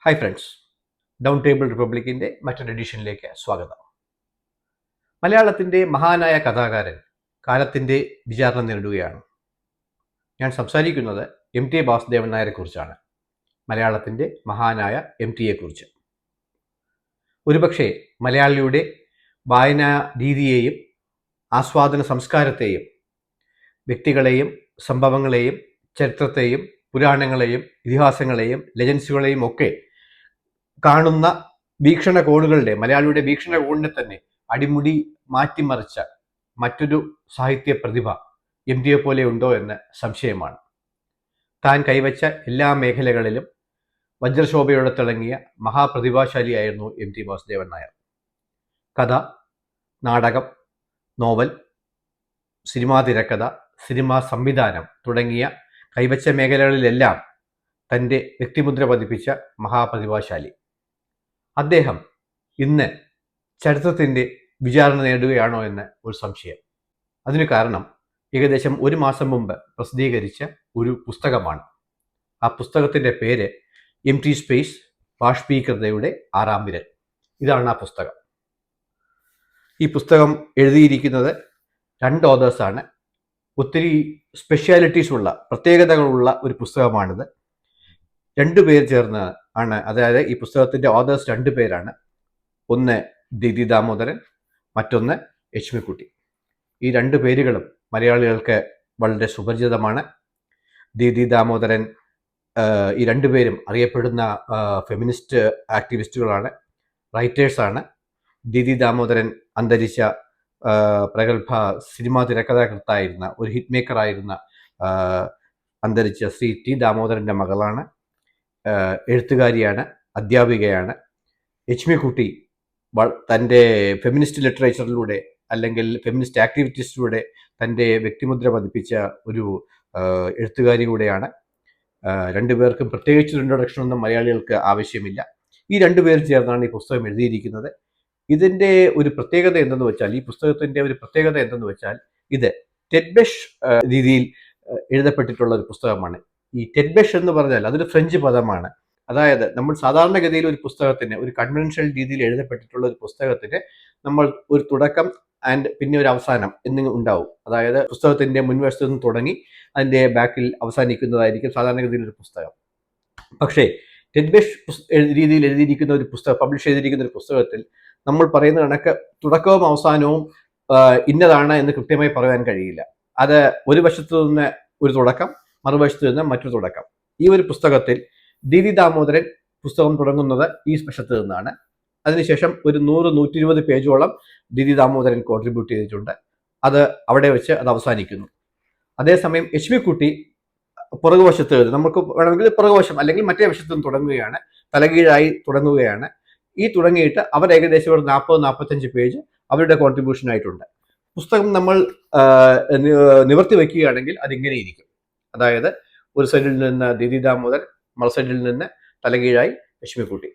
Hi friends, down table റിപ്പബ്ലിക്കിൻ്റെ മറ്റൊരു എഡിഷനിലേക്ക് സ്വാഗതം. മലയാളത്തിൻ്റെ മഹാനായ കഥാകാരൻ കാലത്തിൻ്റെ വിചാരണ നേരിടുകയാണ്. ഞാൻ സംസാരിക്കുന്നത് MT വാസുദേവൻ നായരെക്കുറിച്ചാണ്. മലയാളത്തിൻ്റെ മഹാനായ MTയെക്കുറിച്ച്. ഒരുപക്ഷെ മലയാളിയുടെ വായനാ രീതിയെയും ആസ്വാദന സംസ്കാരത്തെയും വ്യക്തികളെയും സംഭവങ്ങളെയും ചരിത്രത്തെയും പുരാണങ്ങളെയും ഇതിഹാസങ്ങളെയും ലെജൻസുകളെയും ഒക്കെ കാണുന്ന വീക്ഷണകോണുകളുടെ മലയാളിയുടെ വീക്ഷണകോണിനെ തന്നെ അടിമുടി മാറ്റിമറിച്ച മറ്റൊരു സാഹിത്യ പ്രതിഭ MTയെ പോലെ ഉണ്ടോ എന്ന് സംശയമാണ്. താൻ കൈവച്ച എല്ലാ മേഖലകളിലും വജ്രശോഭയോടെ തിളങ്ങിയ മഹാപ്രതിഭാശാലിയായിരുന്നു MT വാസുദേവൻ നായർ. കഥ, നാടകം, നോവൽ, സിനിമാ തിരക്കഥ, സിനിമാ സംവിധാനം തുടങ്ങിയ കൈവച്ച മേഖലകളിലെല്ലാം തൻ്റെ വ്യക്തിമുദ്ര പതിപ്പിച്ച മഹാപ്രതിഭാശാലി. അദ്ദേഹം ഇന്ന് ചരിത്രത്തിൻ്റെ വിചാരണ നേടുകയാണോ എന്ന് ഒരു സംശയം. അതിന് കാരണം ഏകദേശം ഒരു മാസം മുമ്പ് പ്രസിദ്ധീകരിച്ച ഒരു പുസ്തകമാണ്. ആ പുസ്തകത്തിൻ്റെ പേര് MT സ്പേസ് ബാഷ്പീകൃതയുടെ ആറാം വിരൽ. ഇതാണ് ആ പുസ്തകം. ഈ പുസ്തകം എഴുതിയിരിക്കുന്നത് 2 ഓതേഴ്സാണ്. ഒത്തിരി സ്പെഷ്യാലിറ്റീസ് ഉള്ള പ്രത്യേകതകളുള്ള ഒരു പുസ്തകമാണിത്. 2 പേർ ചേർന്ന് ആണ്, അതായത് ഈ പുസ്തകത്തിൻ്റെ ഓതേഴ്സ് 2 പേരാണ്. ഒന്ന് ദീദി ദാമോദരൻ, മറ്റൊന്ന് യശ്മിക്കുട്ടി. ഈ 2 പേരുകളും മലയാളികൾക്ക് വളരെ സുപരിചിതമാണ്. ദീദി ദാമോദരൻ, ഈ 2 പേരും അറിയപ്പെടുന്ന ഫെമിനിസ്റ്റ് ആക്ടിവിസ്റ്റുകളാണ്, റൈറ്റേഴ്സാണ്. ദീദി ദാമോദരൻ അന്തരിച്ച പ്രഗത്ഭ സിനിമാ തിരക്കഥാകൃത്തായിരുന്ന ഒരു ഹിറ്റ് മേക്കറായിരുന്ന അന്തരിച്ച ശ്രീ T ദാമോദരൻ്റെ മകളാണ്. എഴുത്തുകാരിയാണ്, അധ്യാപികയാണ്. യശ്മിക്കുട്ടി തൻ്റെ ഫെമിനിസ്റ്റ് ലിറ്ററേച്ചറിലൂടെ അല്ലെങ്കിൽ ഫെമിനിസ്റ്റ് ആക്ടിവിറ്റീസിലൂടെ തൻ്റെ വ്യക്തിമുദ്ര പതിപ്പിച്ച ഒരു എഴുത്തുകാരി കൂടെയാണ്. 2 പേർക്കും പ്രത്യേകിച്ചൊരു ഇൻട്രൊഡക്ഷൻ ഒന്നും മലയാളികൾക്ക് ആവശ്യമില്ല. ഈ 2 പേർ ചേർന്നാണ് ഈ പുസ്തകം എഴുതിയിരിക്കുന്നത്. ഇതിൻ്റെ ഒരു പ്രത്യേകത എന്തെന്ന് വെച്ചാൽ, ഈ പുസ്തകത്തിൻ്റെ ഒരു പ്രത്യേകത എന്തെന്ന് വെച്ചാൽ, ഇത് ടെഡ്ബെഷ് രീതിയിൽ എഴുതപ്പെട്ടിട്ടുള്ള ഒരു പുസ്തകമാണ്. ഈ ടെഡ്ബെഷ് എന്ന് പറഞ്ഞാൽ അതൊരു ഫ്രഞ്ച് പദമാണ്. അതായത് നമ്മൾ സാധാരണഗതിയിൽ ഒരു പുസ്തകത്തിന്, ഒരു കൺവെൻഷണൽ രീതിയിൽ എഴുതപ്പെട്ടിട്ടുള്ള ഒരു പുസ്തകത്തിന് നമ്മൾ ഒരു തുടക്കം ആൻഡ് പിന്നെ ഒരു അവസാനം എന്നിങ്ങനെ ഉണ്ടാവും. അതായത് പുസ്തകത്തിൻ്റെ മുൻവശത്ത് നിന്ന് തുടങ്ങി അതിൻ്റെ ബാക്കിൽ അവസാനിക്കുന്നതായിരിക്കും സാധാരണഗതിയിൽ ഒരു പുസ്തകം. പക്ഷേ ടെഡ്ബെഷ് രീതിയിൽ എഴുതിയിരിക്കുന്ന ഒരു പുസ്തകം, പബ്ലിഷ് ചെയ്തിരിക്കുന്ന ഒരു പുസ്തകത്തിൽ നമ്മൾ പറയുന്ന കണക്ക് തുടക്കവും അവസാനവും ഇന്നതാണ് എന്ന് കൃത്യമായി പറയാൻ കഴിയില്ല. അത് ഒരു വശത്തു നിന്ന് ഒരു തുടക്കം, മറുവശത്ത് നിന്ന് മറ്റൊരു തുടക്കം. ഈ ഒരു പുസ്തകത്തിൽ ദീദി ദാമോദരൻ പുസ്തകം തുടങ്ങുന്നത് ഈ വശത്ത് നിന്നാണ്. അതിനുശേഷം ഒരു 100-120 പേജോളം ദീദി ദാമോദരൻ കോൺട്രിബ്യൂട്ട് ചെയ്തിട്ടുണ്ട്. അത് അവിടെ വെച്ച് അത് അവസാനിക്കുന്നു. അതേസമയം യശ്മിക്കുട്ടി പുറകുവശത്ത്, നമുക്ക് വേണമെങ്കിൽ പുറകുവശം അല്ലെങ്കിൽ മറ്റേ വശത്ത് നിന്ന് തുടങ്ങുകയാണ്, തലകീഴായി തുടങ്ങുകയാണ്. ഈ തുടങ്ങിയിട്ട് അവർ ഏകദേശം ഒരു 40-45 പേജ് അവരുടെ കോൺട്രിബ്യൂഷൻ ആയിട്ടുണ്ട്. പുസ്തകം നമ്മൾ നിവർത്തി വയ്ക്കുകയാണെങ്കിൽ അതിങ്ങനെ ഇരിക്കും. അതായത് ഒരു സൈഡിൽ നിന്ന് ദീദി ദാമോദരൻ, മറു സൈഡിൽ നിന്ന് തലകീഴായി യശ്മിക്കുട്ടി.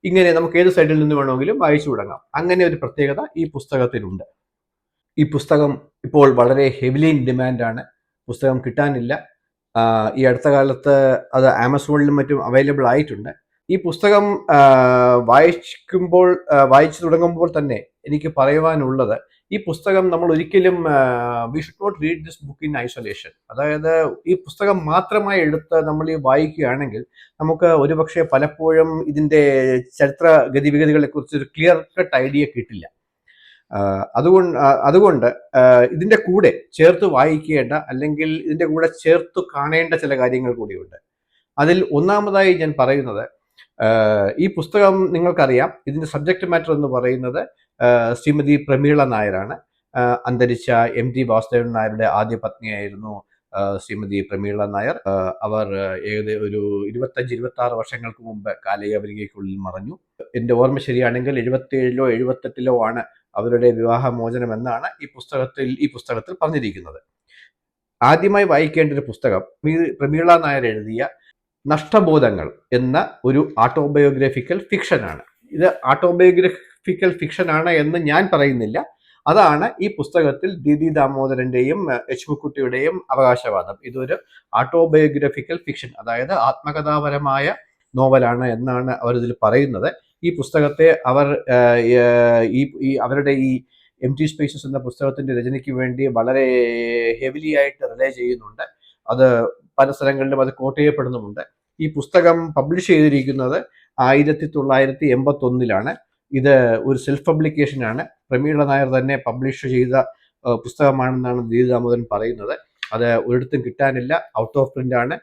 ഇങ്ങനെ നമുക്ക് ഏത് സൈഡിൽ നിന്ന് വേണമെങ്കിലും വായിച്ചു തുടങ്ങാം. അങ്ങനെ ഒരു പ്രത്യേകത ഈ പുസ്തകത്തിനുണ്ട്. ഈ പുസ്തകം ഇപ്പോൾ വളരെ ഹെവിലി ഇൻ ഡിമാൻഡാണ്. പുസ്തകം കിട്ടാനില്ല. ഈ അടുത്ത കാലത്ത് അത് ആമസോണിലും മറ്റും അവൈലബിൾ ആയിട്ടുണ്ട്. ഈ പുസ്തകം വായിച്ചു തുടങ്ങുമ്പോൾ തന്നെ എനിക്ക് പറയുവാനുള്ളത്, ഈ പുസ്തകം നമ്മൾ ഒരിക്കലും we should not read this book in isolation. അതായത് ഈ പുസ്തകം മാത്രമായി എടുത്ത് നമ്മൾ ഈ വായിക്കുകയാണെങ്കിൽ നമുക്ക് ഒരുപക്ഷെ പലപ്പോഴും ഇതിൻ്റെ ചരിത്ര ഗതിവിഗതികളെ കുറിച്ച് ഒരു ക്ലിയർ കട്ട് ഐഡിയ കിട്ടില്ല. അതുകൊണ്ട് ഇതിൻ്റെ കൂടെ ചേർത്ത് വായിക്കേണ്ട അല്ലെങ്കിൽ ഇതിൻ്റെ കൂടെ ചേർത്ത് കാണേണ്ട ചില കാര്യങ്ങൾ കൂടിയുണ്ട്. അതിൽ ഒന്നാമതായി ഞാൻ പറയുന്നത്, ഈ പുസ്തകം നിങ്ങൾക്കറിയാം, ഇതിൻ്റെ സബ്ജക്റ്റ് മാറ്റർ എന്ന് പറയുന്നത് ശ്രീമതി പ്രമീള നായരാണ്. അന്തരിച്ച MT വാസുദേവൻ നായരുടെ ആദ്യ പത്നിയായിരുന്നു ശ്രീമതി പ്രമീള നായർ. അവർ ഒരു 25-26 വർഷങ്ങൾക്ക് മുമ്പ് കാലയവനികയ്ക്കുള്ളിൽ മറഞ്ഞു. എൻ്റെ ഓർമ്മ ശരിയാണെങ്കിൽ 77-ലോ 78-ലോ ആണ് അവരുടെ വിവാഹമോചനം എന്നാണ് ഈ പുസ്തകത്തിൽ പറഞ്ഞിരിക്കുന്നത്. ആദ്യമായി വായിക്കേണ്ട ഒരു പുസ്തകം പ്രമീള നായർ എഴുതിയ നഷ്ടബോധങ്ങൾ എന്ന ഒരു ഓട്ടോബയോഗ്രഫിക്കൽ ഫിക്ഷനാണ്. ഇത് ഓട്ടോബയോഗ്രഫിക്കൽ ഫിക്ഷനാണ് എന്ന് ഞാൻ പറയുന്നില്ല. അതാണ് ഈ പുസ്തകത്തിൽ ദീദി ദാമോദരന്റെയും യശ്മിക്കുട്ടിയുടെയും അവകാശവാദം. ഇതൊരു ഓട്ടോബയോഗ്രഫിക്കൽ ഫിക്ഷൻ, അതായത് ആത്മകഥാപരമായ നോവലാണ് എന്നാണ് അവരിതിൽ പറയുന്നത്. ഈ പുസ്തകത്തെ അവർ ഈ അവരുടെ ഈ എം ടി സ്പേസസ് എന്ന പുസ്തകത്തിന്റെ രചനയ്ക്ക് വേണ്ടി വളരെ ഹെവിലി ആയിട്ട് റിലേ ചെയ്യുന്നുണ്ട്. അത് പല സ്ഥലങ്ങളിലും അത് കോട്ട് ചെയ്യപ്പെടുന്നുമുണ്ട്. ഈ പുസ്തകം പബ്ലിഷ് ചെയ്തിരിക്കുന്നത് 1981 ഇത് ഒരു സെൽഫ് പബ്ലിക്കേഷനാണ്. പ്രമീള നായർ തന്നെ പബ്ലിഷ് ചെയ്ത പുസ്തകമാണെന്നാണ് ദീദി ദാമോദരൻ പറയുന്നത്. അത് ഒരിടത്തും കിട്ടാനില്ല, ഔട്ട് ഓഫ് പ്രിന്റ് ആണ്.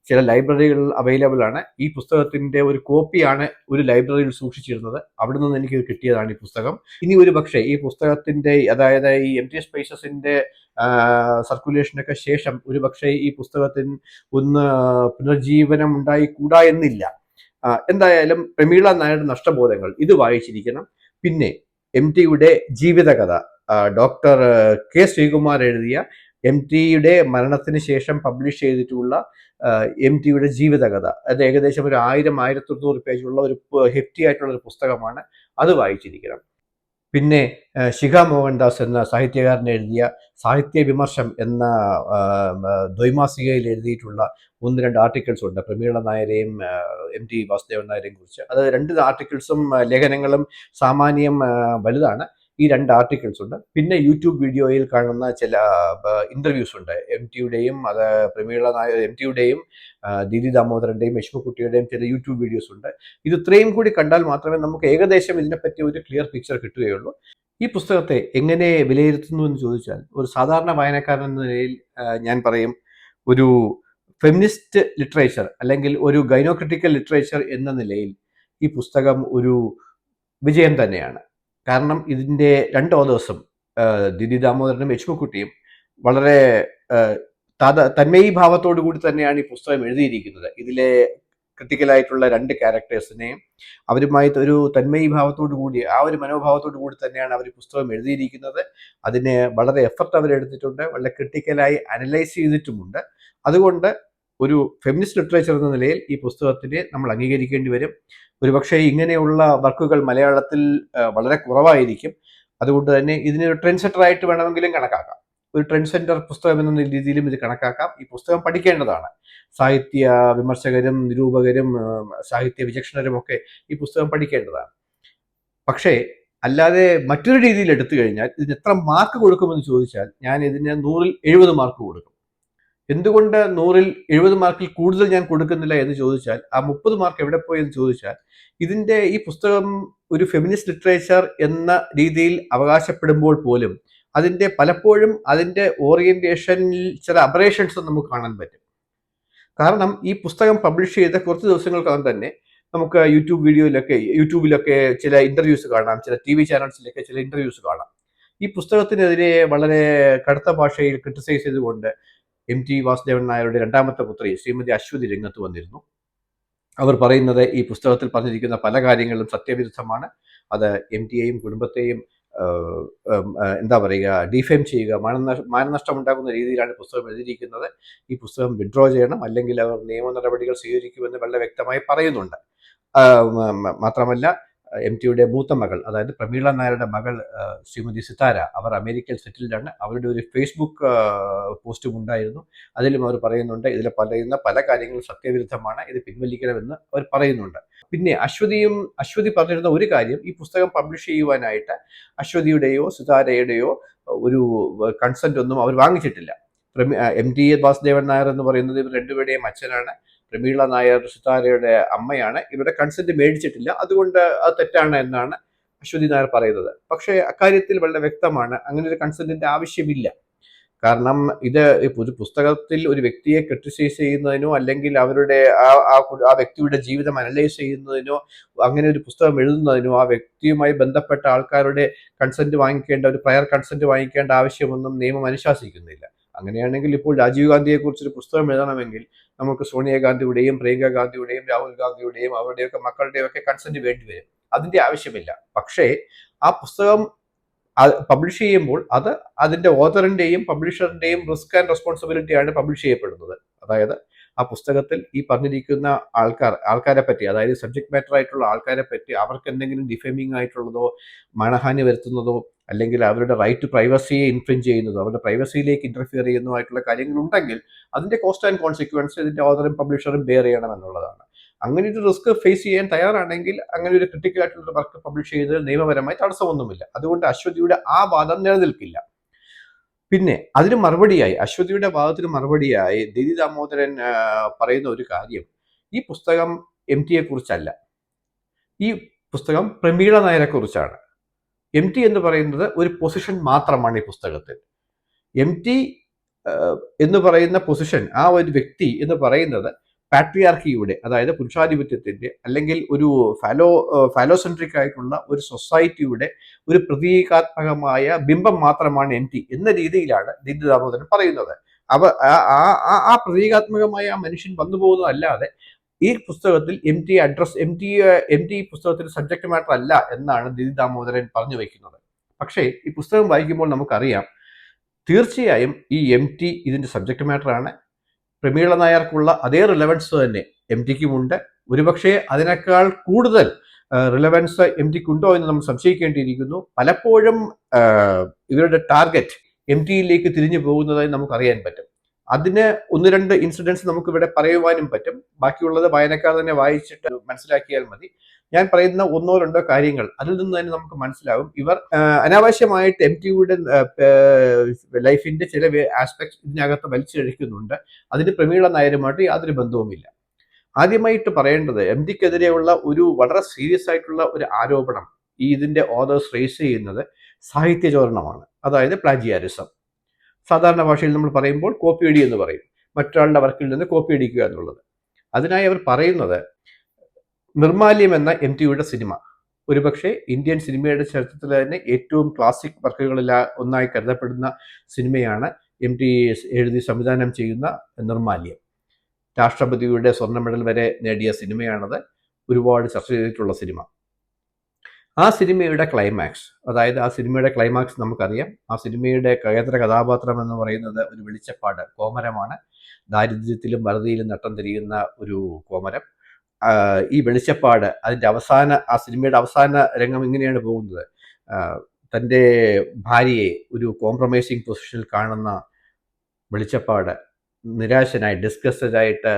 ചില ലൈബ്രറികളിൽ അവൈലബിൾ ആണ്. ഈ പുസ്തകത്തിന്റെ ഒരു കോപ്പിയാണ് ഒരു ലൈബ്രറിയിൽ സൂക്ഷിച്ചിരുന്നത്. അവിടെ നിന്ന് എനിക്ക് കിട്ടിയതാണ് ഈ പുസ്തകം. ഇനി ഒരു പക്ഷേ ഈ പുസ്തകത്തിന്റെ, അതായത് ഈ എം ടി സ്പേസസിന്റെ സർക്കുലേഷനൊക്കെ ശേഷം ഒരു പക്ഷേ ഈ പുസ്തകത്തിന് ഒന്ന് പുനർജീവനം ഉണ്ടായിക്കൂടാ എന്നില്ല. എന്തായാലും പ്രമീള നായരുടെ നഷ്ടബോധങ്ങൾ ഇത് വായിച്ചിരിക്കണം. പിന്നെ എം ടിയുടെ ജീവിതകഥ, ഡോക്ടർ കെ ശ്രീകുമാർ എഴുതിയ എം ടിയുടെ മരണത്തിന് ശേഷം പബ്ലിഷ് ചെയ്തിട്ടുള്ള എം ടിയുടെ ജീവിതകഥ, അത് ഏകദേശം ഒരു 1000-1100 പേജുള്ള ഒരു ഹെഫ്റ്റി ആയിട്ടുള്ള ഒരു പുസ്തകമാണ്. അത് വായിച്ചിരിക്കണം. പിന്നെ ശിഖ മോഹൻദാസ് എന്ന സാഹിത്യകാരൻ എഴുതിയ സാഹിത്യ വിമർശം എന്ന ദ്വൈമാസികയിൽ എഴുതിയിട്ടുള്ള 1-2 ആർട്ടിക്കിൾസ് ഉണ്ട് പ്രമീള നായരെയും എം ടി വാസുദേവൻ നായരെയും കുറിച്ച്. അത് 2 ആർട്ടിക്കിൾസും ലേഖനങ്ങളും സാമാന്യം വലുതാണ്. ഈ 2 ആർട്ടിക്കിൾസ് ഉണ്ട്. പിന്നെ യൂട്യൂബ് വീഡിയോയിൽ കാണുന്ന ചില ഇന്റർവ്യൂസ് ഉണ്ട്. എം ടിയുടെയും പ്രമീള നായർ, എം ടിയുടെയും ദീദി ദാമോദരന്റെയും യശ്മക്കുട്ടിയുടെയും ചില യൂട്യൂബ് വീഡിയോസ് ഉണ്ട്. ഇത് ഇത്രയും കൂടി കണ്ടാൽ മാത്രമേ നമുക്ക് ഏകദേശം ഇതിനെപ്പറ്റി ഒരു ക്ലിയർ പിക്ചർ കിട്ടുകയുള്ളൂ. ഈ പുസ്തകത്തെ എങ്ങനെ വിലയിരുത്തുന്നു എന്ന് ചോദിച്ചാൽ, ഒരു സാധാരണ വായനക്കാരൻ എന്ന നിലയിൽ ഞാൻ പറയും, ഒരു ഫെമിനിസ്റ്റ് ലിറ്ററേച്ചർ അല്ലെങ്കിൽ ഒരു ഗൈനോക്രിറ്റിക്കൽ ലിറ്ററേച്ചർ എന്ന നിലയിൽ ഈ പുസ്തകം ഒരു വിജയം തന്നെയാണ്. കാരണം ഇതിൻ്റെ 2 ഓതേഴ്സും ദീദി ദാമോദരനും യശ്മക്കുട്ടിയും വളരെ തന്മയീ ഭാവത്തോടു കൂടി തന്നെയാണ് ഈ പുസ്തകം എഴുതിയിരിക്കുന്നത്. ഇതിലെ ക്രിട്ടിക്കലായിട്ടുള്ള 2 ക്യാരക്ടേഴ്സിനെയും അവരുമായിട്ട് ഒരു തന്മയീ ഭാവത്തോടു കൂടി, ആ ഒരു മനോഭാവത്തോടു കൂടി തന്നെയാണ് അവർ പുസ്തകം എഴുതിയിരിക്കുന്നത്. അതിന് വളരെ എഫർട്ട് അവരെടുത്തിട്ടുണ്ട്, വളരെ ക്രിട്ടിക്കലായി അനലൈസ് ചെയ്തിട്ടുമുണ്ട്. അതുകൊണ്ട് ഒരു ഫെമിനിസ്റ്റ് ലിറ്ററേച്ചർ എന്ന നിലയിൽ ഈ പുസ്തകത്തിനെ നമ്മൾ അംഗീകരിക്കേണ്ടി വരും. ഒരുപക്ഷെ ഇങ്ങനെയുള്ള വർക്കുകൾ മലയാളത്തിൽ വളരെ കുറവായിരിക്കും. അതുകൊണ്ട് തന്നെ ഇതിനൊരു ട്രെൻഡ് സെറ്റർ ആയിട്ട് വേണമെങ്കിലും കണക്കാക്കാം. ഒരു ട്രെൻഡ് സെന്റർ പുസ്തകം എന്ന രീതിയിലും ഇത് കണക്കാക്കാം. ഈ പുസ്തകം പഠിക്കേണ്ടതാണ്. സാഹിത്യ വിമർശകരും നിരൂപകരും സാഹിത്യ വിചക്ഷണരും ഒക്കെ ഈ പുസ്തകം പഠിക്കേണ്ടതാണ്. പക്ഷേ അല്ലാതെ മറ്റൊരു രീതിയിൽ എടുത്തു കഴിഞ്ഞാൽ ഇതിന് എത്ര മാർക്ക് കൊടുക്കുമെന്ന് ചോദിച്ചാൽ, ഞാൻ ഇതിന് 100-ൽ 70 മാർക്ക് കൊടുക്കും. എന്തുകൊണ്ട് 100-ൽ 70 മാർക്കിൽ കൂടുതൽ ഞാൻ കൊടുക്കുന്നില്ല എന്ന് ചോദിച്ചാൽ, ആ 30 മാർക്ക് എവിടെ പോയി എന്ന് ചോദിച്ചാൽ, ഈ പുസ്തകം ഒരു ഫെമിനിസ്റ്റ് ലിറ്ററേച്ചർ എന്ന രീതിയിൽ അവകാശപ്പെടുമ്പോൾ പോലും പലപ്പോഴും അതിൻ്റെ ഓറിയന്റേഷനിൽ ചില അബറേഷൻസ് നമുക്ക് കാണാൻ പറ്റും. കാരണം ഈ പുസ്തകം പബ്ലിഷ് ചെയ്ത കുറച്ച് ദിവസങ്ങൾക്കകം തന്നെ നമുക്ക് യൂട്യൂബിലൊക്കെ ചില ഇന്റർവ്യൂസ് കാണാം, ചില TV ചാനൽസിലൊക്കെ ചില ഇന്റർവ്യൂസ് കാണാം. ഈ പുസ്തകത്തിനെതിരെ വളരെ കടുത്ത ഭാഷയിൽ ക്രിട്ടിസൈസ് ചെയ്തുകൊണ്ട് എം ടി വാസുദേവൻ നായരുടെ 2ാമത്തെ പുത്രി ശ്രീമതി അശ്വതി രംഗത്ത് വന്നിരുന്നു. അവർ പറയുന്നത് ഈ പുസ്തകത്തിൽ പറഞ്ഞിരിക്കുന്ന പല കാര്യങ്ങളും സത്യവിരുദ്ധമാണ്. അത് എം ടിയെയും കുടുംബത്തെയും ഡിഫെയിം ചെയ്യുക, മാനനഷ്ടം ഉണ്ടാക്കുന്ന രീതിയിലാണ് പുസ്തകം എഴുതിയിരിക്കുന്നത്. ഈ പുസ്തകം വിഡ്രോ ചെയ്യണം, അല്ലെങ്കിൽ അവർ നിയമ നടപടികൾ സ്വീകരിക്കുമെന്ന് വളരെ വ്യക്തമായി പറയുന്നുണ്ട്. മാത്രമല്ല, എം ടിയുടെ മൂത്ത മകൾ, അതായത് പ്രമീള നായരുടെ മകൾ ശ്രീമതി സിതാര, അവർ അമേരിക്കയിൽ സെറ്റിൽഡാണ്. അവരുടെ ഒരു ഫേസ്ബുക്ക് പോസ്റ്റും ഉണ്ടായിരുന്നു. അതിലും അവർ പറയുന്നുണ്ട് ഇതിൽ പറയുന്ന പല കാര്യങ്ങളും സത്യവിരുദ്ധമാണ്, ഇത് പിൻവലിക്കണമെന്ന് അവർ പറയുന്നുണ്ട്. പിന്നെ അശ്വതി പറഞ്ഞിരുന്ന ഒരു കാര്യം, ഈ പുസ്തകം പബ്ലിഷ് ചെയ്യുവാനായിട്ട് അശ്വതിയുടെയോ സിതാരയുടെയോ ഒരു കൺസെന്റ് ഒന്നും അവർ വാങ്ങിച്ചിട്ടില്ല. എം ടി വാസുദേവൻ നായർ എന്ന് പറയുന്നത് ഇവർ രണ്ടുപേരുടെയും അച്ഛനാണ്. പ്രമീള നായർ സിതാരയുടെ അമ്മയാണ്. ഇവരുടെ കൺസെന്റ് മേടിച്ചിട്ടില്ല, അതുകൊണ്ട് അത് തെറ്റാണ് എന്നാണ് അശ്വതി നായർ പറയുന്നത്. പക്ഷേ അക്കാര്യത്തിൽ വളരെ വ്യക്തമാണ്, അങ്ങനെ ഒരു കൺസെന്റിന്റെ ആവശ്യമില്ല. കാരണം ഇത് ഒരു പുസ്തകത്തിൽ ഒരു വ്യക്തിയെ ക്രിട്ടിസൈസ് ചെയ്യുന്നതിനോ അല്ലെങ്കിൽ അവരുടെ ആ വ്യക്തിയുടെ ജീവിതം അനലൈസ് ചെയ്യുന്നതിനോ, അങ്ങനെ ഒരു പുസ്തകം എഴുതുന്നതിനോ ആ വ്യക്തിയുമായി ബന്ധപ്പെട്ട ആൾക്കാരുടെ കൺസെന്റ് വാങ്ങിക്കേണ്ട, ഒരു പ്രയർ കൺസെന്റ് വാങ്ങിക്കേണ്ട ആവശ്യമൊന്നും നിയമം അനുശാസിക്കുന്നില്ല. അങ്ങനെയാണെങ്കിൽ ഇപ്പോൾ രാജീവ് ഗാന്ധിയെ കുറിച്ചൊരു പുസ്തകം എഴുതണമെങ്കിൽ നമുക്ക് സോണിയാഗാന്ധിയുടെയും പ്രിയങ്ക ഗാന്ധിയുടെയും രാഹുൽ ഗാന്ധിയുടെയും അവരുടെയൊക്കെ മക്കളുടെയും ഒക്കെ കൺസെന്റ് വേണ്ടിവരും. അതിന്റെ ആവശ്യമില്ല. പക്ഷേ ആ പുസ്തകം പബ്ലിഷ് ചെയ്യുമ്പോൾ അത് അതിന്റെ ഓതറിന്റെയും പബ്ലിഷറിന്റെയും റിസ്ക് ആൻഡ് റെസ്പോൺസിബിലിറ്റിയാണ് പബ്ലിഷ് ചെയ്യപ്പെടുന്നത്. അതായത് ആ പുസ്തകത്തിൽ ഈ പറഞ്ഞിരിക്കുന്ന ആൾക്കാരെ പറ്റി, അതായത് സബ്ജക്ട് മാറ്റർ ആയിട്ടുള്ള ആൾക്കാരെ പറ്റി അവർക്ക് എന്തെങ്കിലും ഡിഫേമിംഗ് ആയിട്ടുള്ളതോ മാനഹാനി വരുത്തുന്നതോ അല്ലെങ്കിൽ അവരുടെ റൈറ്റ് ടു പ്രൈവസിയെ ഇൻഫ്രിഞ്ച് ചെയ്യുന്നതോ അവരുടെ പ്രൈവസിയിലേക്ക് ഇന്റർഫിയർ ചെയ്യുന്നതായിട്ടുള്ള കാര്യങ്ങൾ ഉണ്ടെങ്കിൽ അതിന്റെ കോസ്റ്റ് ആൻഡ് കോൺസിക്വൻസ് ഇതിന്റെ ഓതറും പബ്ലിഷറും ബെയർ ചെയ്യണം എന്നുള്ളതാണ്. അങ്ങനെ ഒരു റിസ്ക് ഫേസ് ചെയ്യാൻ തയ്യാറാണെങ്കിൽ അങ്ങനെ ഒരു ക്രിട്ടിക്കൽ ആയിട്ടുള്ള വർക്ക് പബ്ലിഷ് ചെയ്തതിൽ നിയമപരമായി തടസ്സമൊന്നുമില്ല. അതുകൊണ്ട് അശ്വതിയുടെ ആ വാദം നിലനിൽക്കില്ല. പിന്നെ അതിന് മറുപടിയായി, അശ്വതിയുടെ വാദത്തിന് മറുപടിയായി ദിതി ദാമോദരൻ പറയുന്ന ഒരു കാര്യം, ഈ പുസ്തകം MT കുറിച്ചല്ല, ഈ പുസ്തകം പ്രമീള നായരെ കുറിച്ചാണ്. MT എന്ന് പറയുന്നത് ഒരു പൊസിഷൻ മാത്രമാണ് ഈ പുസ്തകത്തിൽ. MT എന്ന് പറയുന്ന പൊസിഷൻ, ആ ഒരു വ്യക്തി എന്ന് പറയുന്നത് പാട്രിയാർക്കിയുടെ, അതായത് പുരുഷാധിപത്യത്തിന്റെ അല്ലെങ്കിൽ ഒരു ഫാലോസെൻട്രിക് ആയിട്ടുള്ള ഒരു സൊസൈറ്റിയുടെ ഒരു പ്രതീകാത്മകമായ ബിംബം മാത്രമാണ് MT എന്ന രീതിയിലാണ് ദിതി ദാമോദരൻ പറയുന്നത്. ആ പ്രതീകാത്മകമായ ആ മനുഷ്യൻ വന്നു പോകുന്നതല്ലാതെ ഈ പുസ്തകത്തിൽ MT പുസ്തകത്തിന്റെ സബ്ജക്ട് മാറ്റർ അല്ല എന്നാണ് ദിതി ദാമോദരൻ പറഞ്ഞു വയ്ക്കുന്നത്. പക്ഷേ ഈ പുസ്തകം വായിക്കുമ്പോൾ നമുക്കറിയാം, തീർച്ചയായും ഈ MT ഇതിന്റെ സബ്ജക്ട് മാറ്റർ ആണ്. പ്രമീള നായർക്കുള്ള അതേ റിലവൻസ് തന്നെ MTക്കുമുണ്ട്. ഒരുപക്ഷെ അതിനേക്കാൾ കൂടുതൽ റിലവൻസ് MTക്കുണ്ടോ എന്ന് നമ്മൾ സംശയിക്കേണ്ടിയിരിക്കുന്നു. പലപ്പോഴും ഇവരുടെ ടാർഗറ്റ് MTയിലേക്ക് തിരിഞ്ഞു പോകുന്നതായി നമുക്കറിയാൻ പറ്റും. അതിന് 1-2 ഇൻസിഡൻസ് നമുക്ക് ഇവിടെ പറയുവാനും പറ്റും. ബാക്കിയുള്ളത് വായനക്കാർ തന്നെ വായിച്ചിട്ട് മനസ്സിലാക്കിയാൽ മതി. ഞാൻ പറയുന്ന 1-2 കാര്യങ്ങൾ അതിൽ നിന്ന് തന്നെ നമുക്ക് മനസ്സിലാവും, ഇവർ അനാവശ്യമായിട്ട് MTയുടെ ലൈഫിന്റെ ചില ആസ്പെക്ട്സ് ഇതിനകത്ത് വലിച്ചഴിക്കുന്നുണ്ട്. അതിന് പ്രമീള നായരുമായിട്ട് യാതൊരു ബന്ധവുമില്ല. ആദ്യമായിട്ട് പറയേണ്ടത്, MTക്കെതിരെയുള്ള ഒരു വളരെ സീരിയസ് ആയിട്ടുള്ള ഒരു ആരോപണം ഇതിന്റെ ഓതേഴ്സ് റേസ് ചെയ്യുന്നത് സാഹിത്യചോരണമാണ്, അതായത് പ്ലാജിയാരിസം. സാധാരണ ഭാഷയിൽ നമ്മൾ പറയുമ്പോൾ കോപ്പിയടി എന്ന് പറയും, മറ്റൊരാളുടെ വർക്കിൽ നിന്ന് കോപ്പി അടിക്കുക എന്നുള്ളത്. അതിനായി അവർ പറയുന്നത്, നിർമാല്യം എന്ന MTയുടെ സിനിമ ഒരുപക്ഷെ ഇന്ത്യൻ സിനിമയുടെ ചരിത്രത്തിൽ തന്നെ ഏറ്റവും ക്ലാസിക് വർക്കുകളിൽ ഒന്നായി കരുതപ്പെടുന്ന സിനിമയാണ് MT എഴുതി സംവിധാനം ചെയ്യുന്ന നിർമാല്യം. രാഷ്ട്രപതിയുടെ സ്വർണ്ണ മെഡൽ വരെ നേടിയ സിനിമയാണത്. ഒരുപാട് ചർച്ച ചെയ്തിട്ടുള്ള സിനിമ. ആ സിനിമയുടെ ക്ലൈമാക്സ്, അതായത് ആ സിനിമയുടെ ക്ലൈമാക്സ് നമുക്കറിയാം. ആ സിനിമയുടെ കേന്ദ്ര കഥാപാത്രം എന്ന് പറയുന്നത് ഒരു വെളിച്ചപ്പാട് കോമരമാണ്. ദാരിദ്ര്യത്തിലും വറുതിയിലും നട്ടം തിരിയുന്ന ഒരു കോമരം. ഈ വെളിച്ചപ്പാട് അതിൻ്റെ ആ സിനിമയുടെ അവസാന രംഗം ഇങ്ങനെയാണ് പോകുന്നത്. തൻ്റെ ഭാര്യയെ ഒരു കോംപ്രമൈസിങ് പൊസിഷനിൽ കാണുന്ന വെളിച്ചപ്പാട് നിരാശനായി, ഡിസ്കസ്റ്റഡ് ആയിട്ട്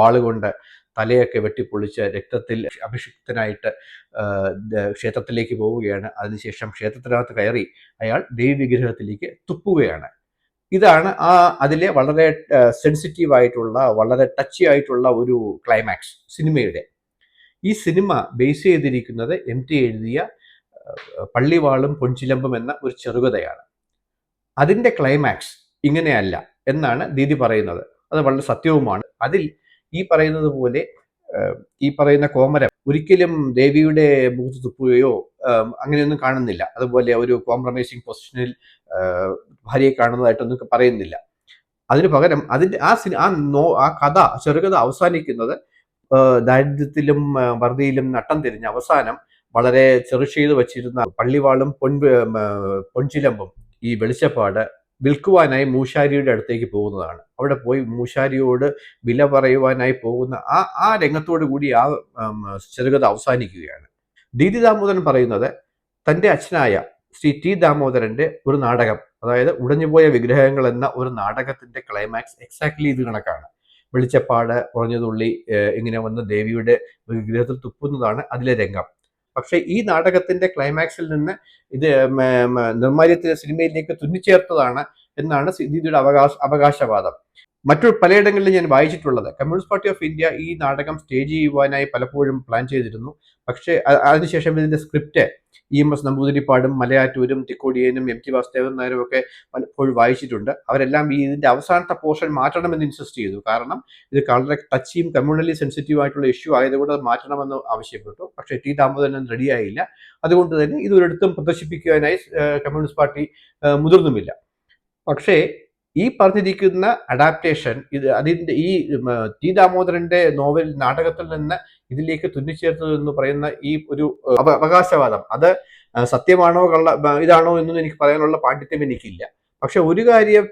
വാളുകൊണ്ട് തലയൊക്കെ വെട്ടിപ്പൊളിച്ച് രക്തത്തിൽ അഭിഷിക്തനായിട്ട് ക്ഷേത്രത്തിലേക്ക് പോവുകയാണ്. അതിനുശേഷം ക്ഷേത്രത്തിനകത്ത് കയറി അയാൾ ദേവി വിഗ്രഹത്തിലേക്ക് തുപ്പുകയാണ്. ഇതാണ് അതിലെ വളരെ സെൻസിറ്റീവ് ആയിട്ടുള്ള, വളരെ ടച്ചി ആയിട്ടുള്ള ഒരു ക്ലൈമാക്സ് സിനിമയുടെ. ഈ സിനിമ ബേസ് ചെയ്തിരിക്കുന്നത് MT എഴുതിയ പള്ളിവാളും പൊൻചിലമ്പും എന്ന ഒരു ചെറുകഥയാണ്. അതിൻ്റെ ക്ലൈമാക്സ് ഇങ്ങനെയല്ല എന്നാണ് ദീദി പറയുന്നത്. അത് വളരെ സത്യവുമാണ്. അതിൽ ഈ പറയുന്നത് പോലെ ഈ പറയുന്ന കോമരം ഒരിക്കലും ദേവിയുടെ മുഖത്ത് തുപ്പുകയോ അങ്ങനെയൊന്നും കാണുന്നില്ല. അതുപോലെ ഒരു കോംപ്രമൈസിങ് പൊസിഷനിൽ ഭാര്യയെ കാണുന്നതായിട്ടൊന്നും പറയുന്നില്ല. അതിനു പകരം അതിൻ്റെ ആ കഥ, ചെറുകഥ അവസാനിക്കുന്നത് ദാരിദ്ര്യത്തിലും വറുതിയിലും നട്ടം തിരിഞ്ഞ് അവസാനം വളരെ ചെറുഷ് ചെയ്ത് വച്ചിരുന്ന പള്ളിവാളും പൊൻചിലമ്പും ഈ വെളിച്ചപ്പാട് വിൽക്കുവാനായി മൂശാരിയുടെ അടുത്തേക്ക് പോകുന്നതാണ്. അവിടെ പോയി മൂശാരിയോട് വില പറയുവാനായി പോകുന്ന ആ രംഗത്തോടു കൂടി ആ ചെറുകഥ അവസാനിക്കുകയാണ്. ദീദി ദാമോദരൻ പറയുന്നത്, തൻ്റെ അച്ഛനായ ശ്രീ T ദാമോദരന്റെ ഒരു നാടകം, അതായത് ഉടഞ്ഞുപോയ വിഗ്രഹങ്ങൾ എന്ന ഒരു നാടകത്തിന്റെ ക്ലൈമാക്സ് എക്സാക്ട്ലി ഇത് കണക്കാണ്. വെളിച്ചപ്പാട് കുറഞ്ഞതുള്ളി ഇങ്ങനെ വന്ന് ദേവിയുടെ വിഗ്രഹത്തിൽ തുപ്പുന്നതാണ് അതിലെ രംഗം. പക്ഷെ ഈ നാടകത്തിന്റെ ക്ലൈമാക്സിൽ നിന്ന് ഇത് നിർമ്മാല്യത്തിന്റെ സിനിമയിലേക്ക് തുന്നിച്ചേർത്തതാണ് എന്നാണ് ദീദിയുടെ അവകാശവാദം. മറ്റു പലയിടങ്ങളിലും ഞാൻ വായിച്ചിട്ടുള്ളത്, കമ്മ്യൂണിസ്റ്റ് പാർട്ടി ഓഫ് ഇന്ത്യ ഈ നാടകം സ്റ്റേജ് ചെയ്യുവാനായി പലപ്പോഴും പ്ലാൻ ചെയ്തിരുന്നു. പക്ഷേ അതിനുശേഷം ഇതിന്റെ സ്ക്രിപ്റ്റ് EMS നമ്പൂതിരിപ്പാടും മലയാറ്റൂരും തിക്കോടിയനും MT വാസുദേവൻ നായരും ഒക്കെ പലപ്പോഴും വായിച്ചിട്ടുണ്ട്. അവരെല്ലാം ഇതിന്റെ അവസാനത്തെ പോർഷൻ മാറ്റണമെന്ന് ഇൻസിസ്റ്റ് ചെയ്തു. കാരണം ഇത് വളരെ ടച്ചിയും കമ്മ്യൂണലി സെൻസിറ്റീവ് ആയിട്ടുള്ള ഇഷ്യൂ ആയതുകൊണ്ട് അത് മാറ്റണമെന്ന് ആവശ്യപ്പെട്ടു. പക്ഷേ T ദാമോദരൻ റെഡിയായില്ല. അതുകൊണ്ട് തന്നെ ഇതൊരിടത്തും പ്രദർശിപ്പിക്കുവാനായി കമ്മ്യൂണിസ്റ്റ് പാർട്ടി മുതിർന്നുമില്ല. പക്ഷേ ഈ പറഞ്ഞിരിക്കുന്ന അഡാപ്റ്റേഷൻ, അതിന്റെ ഈ T ദാമോദരന്റെ നോവൽ നാടകത്തിൽ നിന്ന് ഇതിലേക്ക് തുന്നിച്ചേർത്തത് എന്ന് പറയുന്ന ഈ ഒരു അവകാശവാദം, അത് സത്യമാണോ ഇതാണോ എന്നൊന്നും എനിക്ക് പറയാനുള്ള പാണ്ഡിത്യം എനിക്കില്ല. പക്ഷെ ഒരു കാര്യം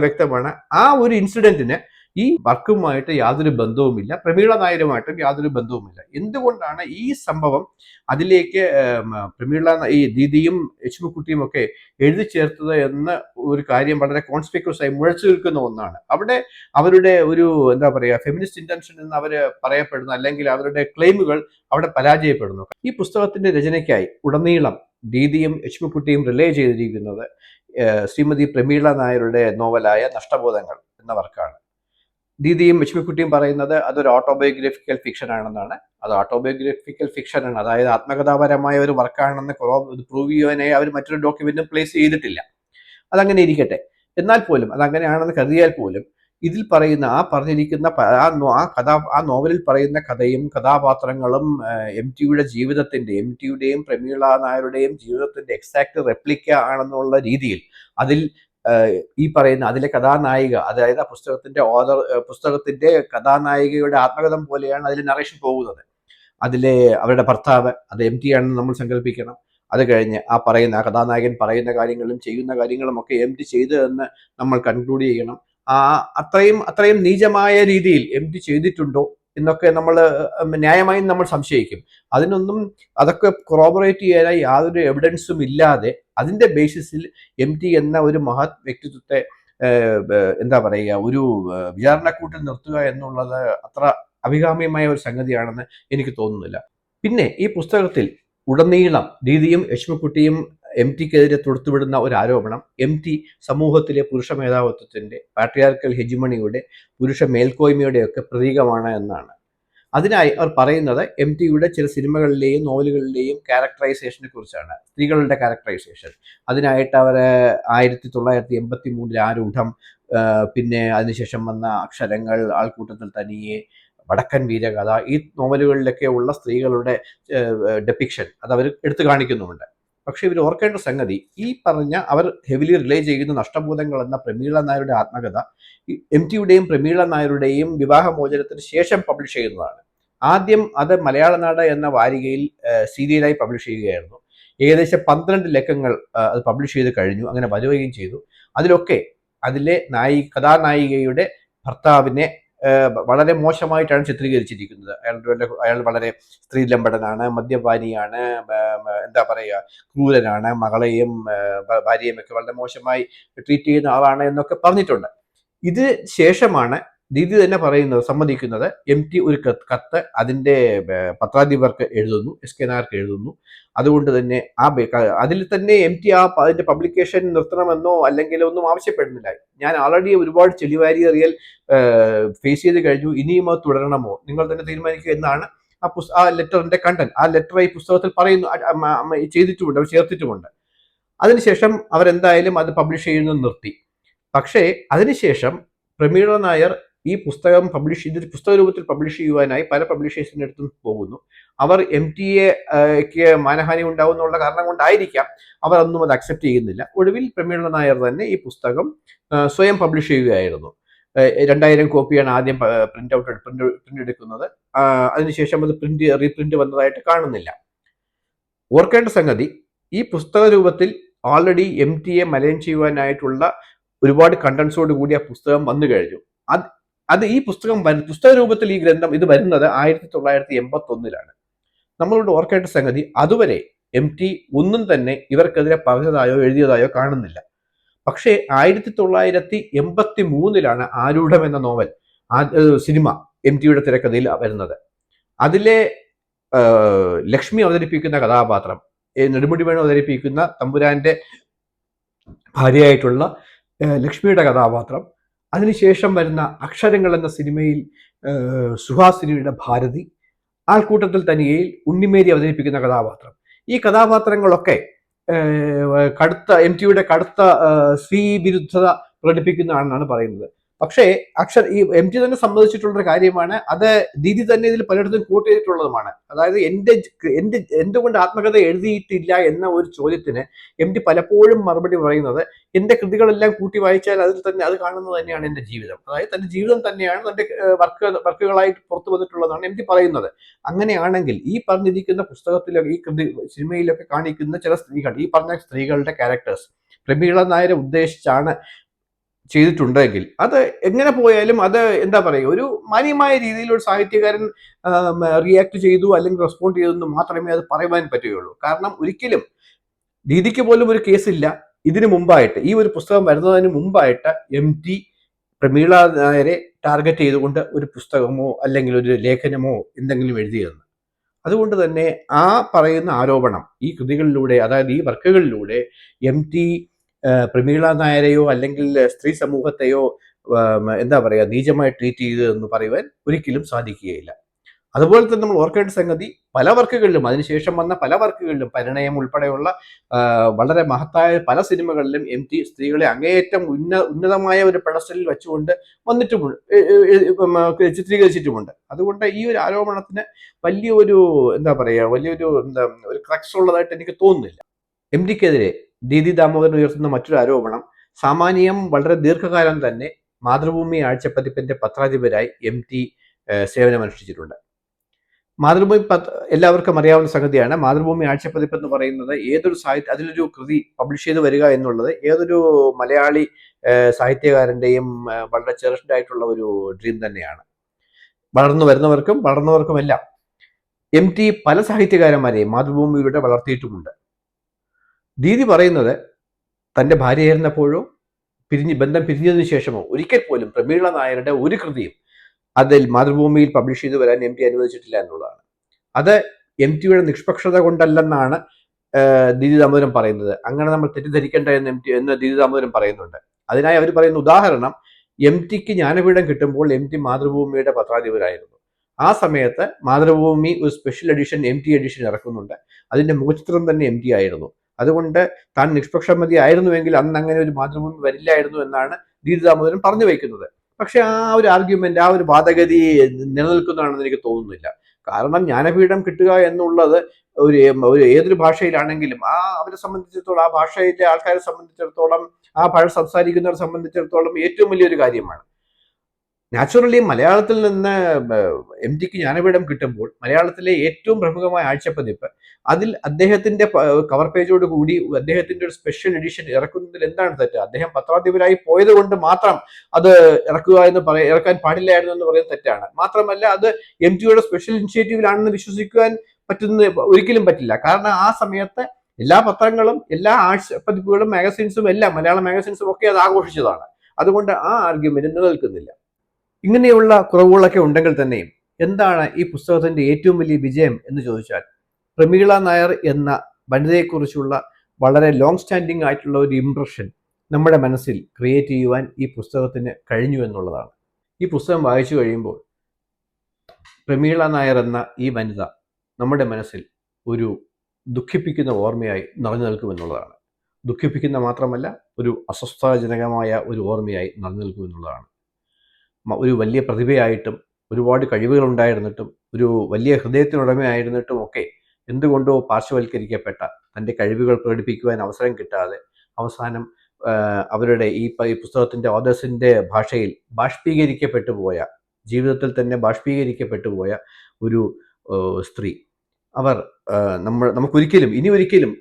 വ്യക്തമാണ്, ആ ഒരു ഇൻസിഡന്റിന് ഈ വർക്കുമായിട്ട് യാതൊരു ബന്ധവുമില്ല, പ്രമീള നായരുമായിട്ടും യാതൊരു ബന്ധവുമില്ല. എന്തുകൊണ്ടാണ് ഈ സംഭവം അതിലേക്ക് ഈ ദീദിയും യശ്മിക്കുട്ടിയും ഒക്കെ എഴുതി ചേർത്തത് എന്ന ഒരു കാര്യം വളരെ കോൺസ്പിക്വസ് ആയി മുഴച്ചു നിൽക്കുന്ന ഒന്നാണ്. അവിടെ അവരുടെ ഒരു എന്താ പറയുക ഫെമിനിസ്റ്റ് ഇന്റൻഷൻ എന്ന് അവർ പറയപ്പെടുന്ന അല്ലെങ്കിൽ അവരുടെ ക്ലെയിമുകൾ അവിടെ പരാജയപ്പെടുന്നു. ഈ പുസ്തകത്തിന്റെ രചനയ്ക്കായി ഉടനീളം ദീദിയും യശ്മിക്കുട്ടിയും റിലേ ചെയ്തിരിക്കുന്നത് ശ്രീമതി പ്രമീള നായരുടെ നോവലായ നഷ്ടബോധങ്ങൾ എന്ന വർക്കാണ്. ദീദിയും യശ്മിക്കുട്ടിയും പറയുന്നത് അതൊരു ഓട്ടോബയോഗ്രഫിക്കൽ ഫിക്ഷൻ ആണെന്നാണ്. അത് ഓട്ടോബയോഗ്രഫിക്കൽ ഫിക്ഷൻ ആണ്, അതായത് ആത്മകഥാപരമായ ഒരു വർക്കാണെന്ന് പ്രൂവ് ചെയ്യാനായി അവർ മറ്റൊരു ഡോക്യുമെന്റും പ്ലേസ് ചെയ്തിട്ടില്ല. അതങ്ങനെ ഇരിക്കട്ടെ. എന്നാൽ പോലും അതങ്ങനെയാണെന്ന് കരുതിയാൽ പോലും ഇതിൽ പറയുന്ന പറഞ്ഞിരിക്കുന്ന ആ നോവലിൽ പറയുന്ന കഥയും കഥാപാത്രങ്ങളും എം ടിയുടെയും പ്രമീള നായരുടെയും ജീവിതത്തിന്റെ എക്സാക്ട് റെപ്ലിക്ക ആണെന്നുള്ള രീതിയിൽ അതിൽ ഈ പറയുന്ന അതിലെ കഥാനായിക, അതായത് ആ പുസ്തകത്തിന്റെ കഥാനായികയുടെ ആത്മകഥം പോലെയാണ് അതിൽ നറേഷൻ പോകുന്നത്. അതിലെ അവരുടെ ഭർത്താവ് അത് എം ടി ആണെന്ന് നമ്മൾ സങ്കല്പിക്കണം. അത് കഴിഞ്ഞ് ആ കഥാനായകൻ പറയുന്ന കാര്യങ്ങളും ചെയ്യുന്ന കാര്യങ്ങളും ഒക്കെ എം ടി ചെയ്തതെന്ന് നമ്മൾ കൺക്ലൂഡ് ചെയ്യണം. അത്രയും നീചമായ രീതിയിൽ എം ടി ചെയ്തിട്ടുണ്ടോ എന്നൊക്കെ നമ്മൾ ന്യായമായും നമ്മൾ സംശയിക്കും. അതൊക്കെ കൊറോബറേറ്റ് ചെയ്യാനായി യാതൊരു എവിഡൻസും ഇല്ലാതെ അതിന്റെ ബേസിസിൽ എം ടി എന്ന ഒരു മഹത് വ്യക്തിത്വത്തെ എന്താ പറയുക ഒരു വിചാരണക്കൂട്ടിൽ നിർത്തുക എന്നുള്ളത് അത്ര അഭികാമ്യമായ ഒരു സംഗതിയാണെന്ന് എനിക്ക് തോന്നുന്നില്ല. പിന്നെ ഈ പുസ്തകത്തിൽ ഉടനീളം ദീദിയും യശ്മിക്കുട്ടിയും എം ടിക്കെതിരെ തൊടുത്തുവിടുന്ന ഒരു ആരോപണം എം ടി സമൂഹത്തിലെ പുരുഷ മേധാവിത്വത്തിന്റെ പാട്രിയാർക്കൽ ഹെജിമണിയുടെ പുരുഷ മേൽക്കോയ്മയുടെ ഒക്കെ പ്രതീകമാണ് എന്നാണ്. അതിനായി അവർ പറയുന്നത് എം ടിയുടെ ചില സിനിമകളിലെയും നോവലുകളിലെയും ക്യാരക്ടറൈസേഷനെ കുറിച്ചാണ്, സ്ത്രീകളുടെ ക്യാരക്ടറൈസേഷൻ. അതിനായിട്ട് അവർ 1983 ആരൂഢം, പിന്നെ അതിനുശേഷം വന്ന അക്ഷരങ്ങൾ, ആൾക്കൂട്ടത്തിൽ തനിയെ, വടക്കൻ വീരകഥ, ഈ നോവലുകളിലൊക്കെ ഉള്ള സ്ത്രീകളുടെ ഡെപ്പിക്ഷൻ അത് അവർ എടുത്തു കാണിക്കുന്നുമുണ്ട്. പക്ഷെ ഇവർ ഓർക്കേണ്ട സംഗതി, ഈ പറഞ്ഞ അവർ ഹെവിലി റിലേ ചെയ്യുന്ന നഷ്ടബോധങ്ങൾ എന്ന പ്രമീള നായരുടെ ആത്മകഥ എം ടിയുടെയും പ്രമീള നായരുടെയും വിവാഹമോചനത്തിന് ശേഷം പബ്ലിഷ് ചെയ്യുന്നതാണ്. ആദ്യം അത് മലയാളനാട് എന്ന വാരികയിൽ സീരിയലായി പബ്ലിഷ് ചെയ്യുകയായിരുന്നു. ഏകദേശം 12 ലക്കങ്ങൾ അത് പബ്ലിഷ് ചെയ്ത് കഴിഞ്ഞു, അങ്ങനെ വരികയും ചെയ്തു. അതിലെ കഥാനായികയുടെ ഭർത്താവിനെ വളരെ മോശമായിട്ടാണ് ചിത്രീകരിച്ചിരിക്കുന്നത്. അയാൾ വളരെ സ്ത്രീലമ്പടനാണ്, മദ്യപാനിയാണ്, എന്താ പറയുക ക്രൂരനാണ്, മകളെയും ഭാര്യയും ഒക്കെ വളരെ മോശമായി ട്രീറ്റ് ചെയ്യുന്ന ആളാണ് എന്നൊക്കെ പറഞ്ഞിട്ടുണ്ട്. ഇത് ശേഷമാണ് ദീദി തന്നെ സമ്മതിക്കുന്നത് എം ടി ഒരു കത്ത് അതിന്റെ പത്രാധിപർക്ക് എഴുതുന്നു, എസ് കെ നായർക്ക് എഴുതുന്നു. അതുകൊണ്ട് തന്നെ അതിൽ തന്നെ എം ടി അതിന്റെ പബ്ലിക്കേഷൻ നിർത്തണമെന്നോ അല്ലെങ്കിൽ ഒന്നും ആവശ്യപ്പെടുന്നില്ല. ഞാൻ ആൾറെഡി ഒരുപാട് ചെളിവാരി എറിയൽ ഫേസ് ചെയ്ത് കഴിഞ്ഞു, ഇനിയും അത് തുടരണമോ നിങ്ങൾ തന്നെ തീരുമാനിക്കുക എന്നാണ് ആ ലെറ്ററിന്റെ കണ്ടന്റ്. ആ ലെറ്റർ ഈ പുസ്തകത്തിൽ പറയുന്നു, ചെയ്തിട്ടുമുണ്ട്, അവർ ചേർത്തിട്ടുമുണ്ട്. അതിനുശേഷം അവരെന്തായാലും അത് പബ്ലിഷ് ചെയ്യുന്നത് നിർത്തി. പക്ഷേ അതിനുശേഷം പ്രമീള നായർ ഈ പുസ്തകം പുസ്തക രൂപത്തിൽ പബ്ലിഷ് ചെയ്യുവാനായി പല പബ്ലിഷേഴ്സിന്റെ അടുത്തും പോകുന്നു. അവർ എം ടിക്ക് മാനഹാനി ഉണ്ടാവുന്നുള്ള കാരണം കൊണ്ടായിരിക്കാം അവർ ഒന്നും അത് അക്സെപ്റ്റ് ചെയ്യുന്നില്ല. ഒടുവിൽ പ്രമീള നായർ തന്നെ ഈ പുസ്തകം സ്വയം പബ്ലിഷ് ചെയ്യുകയായിരുന്നു. 2000 കോപ്പിയാണ് ആദ്യം പ്രിന്റ് എടുക്കുന്നത്. അതിനുശേഷം അത് റീപ്രിന്റ് വന്നതായിട്ട് കാണുന്നില്ല. ഓർക്കേണ്ട സംഗതി, ഈ പുസ്തക രൂപത്തിൽ ഓൾറെഡി എം ടിയെ മലയം ചെയ്യുവാനായിട്ടുള്ള ഒരുപാട് കണ്ടൻസോട് കൂടി ആ പുസ്തകം വന്നു കഴിഞ്ഞു. അത് ഈ പുസ്തക രൂപത്തിൽ ഈ ഗ്രന്ഥം ഇത് വരുന്നത് 1981 നമ്മളോട് ഓർക്കേണ്ട സംഗതി, അതുവരെ എം ടി ഒന്നും തന്നെ ഇവർക്കെതിരെ പറഞ്ഞതായോ എഴുതിയതായോ കാണുന്നില്ല. പക്ഷേ 1983 ആരൂഢം എന്ന നോവൽ സിനിമ എം ടിയുടെ തിരക്കഥയിൽ വരുന്നത്. അതിലെ ലക്ഷ്മി അവതരിപ്പിക്കുന്ന കഥാപാത്രം, നെടുമുടി വേണു അവതരിപ്പിക്കുന്ന തമ്പുരാന്റെ ഭാര്യയായിട്ടുള്ള ലക്ഷ്മിയുടെ കഥാപാത്രം, അതിനുശേഷം വരുന്ന അക്ഷരങ്ങൾ എന്ന സിനിമയിൽ സുഹാസിനിയുടെ ഭാരതി, ആൾക്കൂട്ടത്തിൽ തനിയയിൽ ഉണ്ണിമേരി അവതരിപ്പിക്കുന്ന കഥാപാത്രം, ഈ കഥാപാത്രങ്ങളൊക്കെ എം ടിയുടെ കടുത്ത സ്ത്രീ വിരുദ്ധത പ്രകടിപ്പിക്കുന്നതാണെന്നാണ് പറയുന്നത്. പക്ഷേ ഈ എം ടി തന്നെ സമ്മതിച്ചിട്ടുള്ളൊരു കാര്യമാണ്, അത് ദീദി തന്നെ ഇതിൽ പലയിടത്തും കോട്ട് ചെയ്തിട്ടുള്ളതുമാണ്. അതായത് എന്തുകൊണ്ട് ആത്മകഥ എഴുതിയിട്ടില്ല എന്ന ഒരു ചോദ്യത്തിന് എം ടി പലപ്പോഴും മറുപടി പറയുന്നത്, എന്റെ കൃതികളെല്ലാം കൂട്ടി വായിച്ചാൽ അതിൽ തന്നെ അത് കാണുന്നത് തന്നെയാണ് എന്റെ ജീവിതം. അതായത് തന്റെ ജീവിതം തന്നെയാണ് തന്റെ വർക്കുകളായിട്ട് പുറത്തു വന്നിട്ടുള്ളതാണ് എം ടി പറയുന്നത്. അങ്ങനെയാണെങ്കിൽ ഈ പറഞ്ഞിരിക്കുന്ന പുസ്തകത്തിലൊക്കെ ഈ സിനിമയിലൊക്കെ കാണിക്കുന്ന ചില സ്ത്രീകൾ, ഈ പറഞ്ഞ സ്ത്രീകളുടെ ക്യാരക്ടേഴ്സ് പ്രമീള നായരെ ഉദ്ദേശിച്ചാണ് ചെയ്തിട്ടുണ്ടെങ്കിൽ അത് എങ്ങനെ പോയാലും അത് എന്താ പറയുക, ഒരു മാന്യമായ രീതിയിൽ ഒരു സാഹിത്യകാരൻ റിയാക്ട് ചെയ്തു അല്ലെങ്കിൽ റെസ്പോണ്ട് ചെയ്തു എന്ന് മാത്രമേ അത് പറയുവാൻ പറ്റുകയുള്ളൂ. കാരണം ഒരിക്കലും ദീദിക്ക് പോലും ഒരു കേസില്ല. ഇതിനു മുമ്പായിട്ട്, ഈ ഒരു പുസ്തകം വരുന്നതിന് മുമ്പായിട്ട് MT പ്രമീള നായരെ ടാർഗറ്റ് ചെയ്തുകൊണ്ട് ഒരു പുസ്തകമോ അല്ലെങ്കിൽ ഒരു ലേഖനമോ എന്തെങ്കിലും എഴുതിയെന്ന്. അതുകൊണ്ട് തന്നെ ആ പറയുന്ന ആരോപണം ഈ കൃതികളിലൂടെ, അതായത് ഈ വർക്കുകളിലൂടെ MT പ്രമീള നായരെയോ അല്ലെങ്കിൽ സ്ത്രീ സമൂഹത്തെയോ എന്താ പറയുക, നീചമായി ട്രീറ്റ് ചെയ്തതെന്ന് പറയുവാൻ ഒരിക്കലും സാധിക്കുകയില്ല. അതുപോലെ തന്നെ നമ്മൾ ഓർക്കേണ്ട സംഗതി, പല വർക്കുകളിലും അതിനുശേഷം വന്ന പല വർക്കുകളിലും പരിണയം ഉൾപ്പെടെയുള്ള വളരെ മഹത്തായ പല സിനിമകളിലും MT സ്ത്രീകളെ അങ്ങേയറ്റം ഉന്നതമായ ഒരു പെഡസ്റ്റലിൽ വെച്ചുകൊണ്ട് വന്നിട്ടുമുണ്ട്, ചിത്രീകരിച്ചിട്ടുമുണ്ട്. അതുകൊണ്ട് ഈ ഒരു ആരോപണത്തിന് വലിയൊരു എന്താ പറയുക, വലിയൊരു ഒരു ക്രക്സ് ഉള്ളതായിട്ട് എനിക്ക് തോന്നുന്നില്ല. MTക്കെതിരെ ദീദി ദാമോദരൻ ഉയർത്തുന്ന മറ്റൊരു ആരോപണം, സാമാന്യം വളരെ ദീർഘകാലം തന്നെ മാതൃഭൂമി ആഴ്ചപ്പതിപ്പിന്റെ പത്രാധിപരായി MT സേവനമനുഷ്ഠിച്ചിട്ടുണ്ട്. മാതൃഭൂമി എല്ലാവർക്കും അറിയാവുന്ന സംഗതിയാണ്. മാതൃഭൂമി ആഴ്ചപ്പതിപ്പ് എന്ന് പറയുന്നത് ഏതൊരു അതിലൊരു കൃതി പബ്ലിഷ് ചെയ്ത് വരിക എന്നുള്ളത് ഏതൊരു മലയാളി സാഹിത്യകാരന്റെയും വളരെ ചെറിഷ്ഡ് ആയിട്ടുള്ള ഒരു ഡ്രീം തന്നെയാണ്. വളർന്നു വരുന്നവർക്കുമെല്ലാം. MT പല സാഹിത്യകാരന്മാരെയും മാതൃഭൂമിയിലൂടെ വളർത്തിയിട്ടുമുണ്ട്. ദീദി പറയുന്നത് തന്റെ ഭാര്യയായിരുന്നപ്പോഴോ ബന്ധം പിരിഞ്ഞതിനു ശേഷമോ ഒരിക്കൽ പോലും പ്രമീള നായരുടെ ഒരു കൃതിയും അതിൽ മാതൃഭൂമിയിൽ പബ്ലിഷ് ചെയ്തു വരാൻ MT അനുവദിച്ചിട്ടില്ല എന്നുള്ളതാണ്. അത് MTയുടെ നിഷ്പക്ഷത കൊണ്ടല്ലെന്നാണ് ദീദി ദാമോദരൻ പറയുന്നത്. അങ്ങനെ നമ്മൾ തെറ്റിദ്ധരിക്കേണ്ട എന്ന് ദീദി ദാമോദരൻ പറയുന്നുണ്ട്. അതിനായി അവർ പറയുന്ന ഉദാഹരണം, MTക്ക് ജ്ഞാനപീഠം കിട്ടുമ്പോൾ MT മാതൃഭൂമിയുടെ പത്രാധിപരായിരുന്നു. ആ സമയത്ത് മാതൃഭൂമി ഒരു സ്പെഷ്യൽ എഡിഷൻ MT എഡിഷൻ ഇറക്കുന്നുണ്ട്. അതിന്റെ മുഖചിത്രം തന്നെ MT ആയിരുന്നു. അതുകൊണ്ട് താൻ നിഷ്പക്ഷമതി ആയിരുന്നുവെങ്കിൽ അന്ന് അങ്ങനെ ഒരു മാതൃഭൂമി വരില്ലായിരുന്നു എന്നാണ് ദീദി ദാമോദരൻ പറഞ്ഞു വയ്ക്കുന്നത്. പക്ഷെ ആ ഒരു ആർഗ്യുമെന്റ്, ആ ഒരു വാദഗതി നിലനിൽക്കുന്നതാണെന്ന് എനിക്ക് തോന്നുന്നില്ല. കാരണം ജ്ഞാനപീഠം കിട്ടുക എന്നുള്ളത് ഒരു ഏതൊരു ഭാഷയിലാണെങ്കിലും അവരെ സംബന്ധിച്ചിടത്തോളം, ആ ഭാഷയിലെ ആൾക്കാരെ സംബന്ധിച്ചിടത്തോളം, ആ ഭാഷ സംസാരിക്കുന്നവരെ സംബന്ധിച്ചിടത്തോളം ഏറ്റവും വലിയൊരു കാര്യമാണ്. നാച്ചുറലി മലയാളത്തിൽ നിന്ന് MTക്ക് ജ്ഞാനപീഠം കിട്ടുമ്പോൾ മലയാളത്തിലെ ഏറ്റവും പ്രമുഖമായ ആഴ്ചപ്പതിപ്പ്, അതിൽ അദ്ദേഹത്തിന്റെ കവർ പേജോട് കൂടി അദ്ദേഹത്തിന്റെ ഒരു സ്പെഷ്യൽ എഡിഷൻ ഇറക്കുന്നതിൽ എന്താണ് തെറ്റ്? അദ്ദേഹം പത്രാധിപരായി പോയത് കൊണ്ട് മാത്രം അത് ഇറക്കാൻ പാടില്ലായിരുന്നു എന്ന് പറയുന്നത് തെറ്റാണ്. മാത്രമല്ല, അത് MTയുടെ സ്പെഷ്യൽ ഇനിഷ്യേറ്റീവിലാണെന്ന് വിശ്വസിക്കുവാൻ ഒരിക്കലും പറ്റില്ല. കാരണം ആ സമയത്ത് എല്ലാ പത്രങ്ങളും, എല്ലാ ആഴ്ചപ്പതിപ്പുകളും, മാഗസീൻസും എല്ലാം, മലയാള മാഗസീൻസും ഒക്കെ അത് ആഘോഷിച്ചതാണ്. അതുകൊണ്ട് ആ ആർഗ്യുമെന്റ് നിലനിൽക്കുന്നില്ല. ഇങ്ങനെയുള്ള കുറവുകളൊക്കെ ഉണ്ടെങ്കിൽ തന്നെയും എന്താണ് ഈ പുസ്തകത്തിന്റെ ഏറ്റവും വലിയ വിജയം എന്ന് ചോദിച്ചാൽ, പ്രമീള നായർ എന്ന വനിതയെക്കുറിച്ചുള്ള വളരെ ലോങ് സ്റ്റാൻഡിങ് ആയിട്ടുള്ള ഒരു ഇംപ്രഷൻ നമ്മുടെ മനസ്സിൽ ക്രിയേറ്റ് ചെയ്യുവാൻ ഈ പുസ്തകത്തിന് കഴിഞ്ഞു എന്നുള്ളതാണ്. ഈ പുസ്തകം വായിച്ചു കഴിയുമ്പോൾ പ്രമീള നായർ എന്ന ഈ വനിത നമ്മുടെ മനസ്സിൽ ഒരു ദുഃഖിപ്പിക്കുന്ന ഓർമ്മയായി നിറഞ്ഞു നിൽക്കുമെന്നുള്ളതാണ്. ദുഃഖിപ്പിക്കുന്ന മാത്രമല്ല, ഒരു അസ്വസ്ഥാജനകമായ ഒരു ഓർമ്മയായി നിറഞ്ഞു നിൽക്കുമെന്നുള്ളതാണ്. ഒരു വലിയ പ്രതിഭയായിട്ടും ഒരുപാട് കഴിവുകൾ ഉണ്ടായിരുന്നിട്ടും ഒരു വലിയ ഹൃദയത്തിനുടമയായിരുന്നിട്ടും ഒക്കെ എന്തുകൊണ്ടോ പാർശ്വവൽക്കരിക്കപ്പെട്ട, തൻ്റെ കഴിവുകൾ പ്രകടിപ്പിക്കുവാൻ അവസരം കിട്ടാതെ അവസാനം അവരുടെ ഈ പുസ്തകത്തിൻ്റെ ഓതേഴ്സിൻ്റെ ഭാഷയിൽ ബാഷ്പീകരിക്കപ്പെട്ടു പോയ, ജീവിതത്തിൽ തന്നെ ബാഷ്പീകരിക്കപ്പെട്ടു പോയ ഒരു സ്ത്രീ. അവർ നമുക്കൊരിക്കലും ഇനി ഒരിക്കലും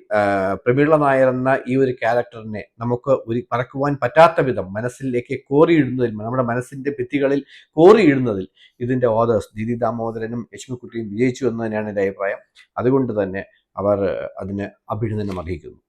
പ്രമീള നായർ എന്ന ഈ ഒരു ക്യാരക്ടറിനെ നമുക്ക് മറക്കുവാൻ പറ്റാത്ത വിധം മനസ്സിലേക്ക് കോറിയിടുന്നതിൽ, നമ്മുടെ മനസ്സിന്റെ ഭിത്തികളിൽ കോറിയിടുന്നതിൽ ഇതിന്റെ ഓതേഴ്സ് ദീദി ദാമോദരനും ലക്ഷ്മിക്കുട്ടിയും വിജയിച്ചു എന്ന് തന്നെയാണ് എൻ്റെ അഭിപ്രായം. അതുകൊണ്ട് തന്നെ അവർ അതിന് അഭിനന്ദനം അറിയിക്കുന്നു.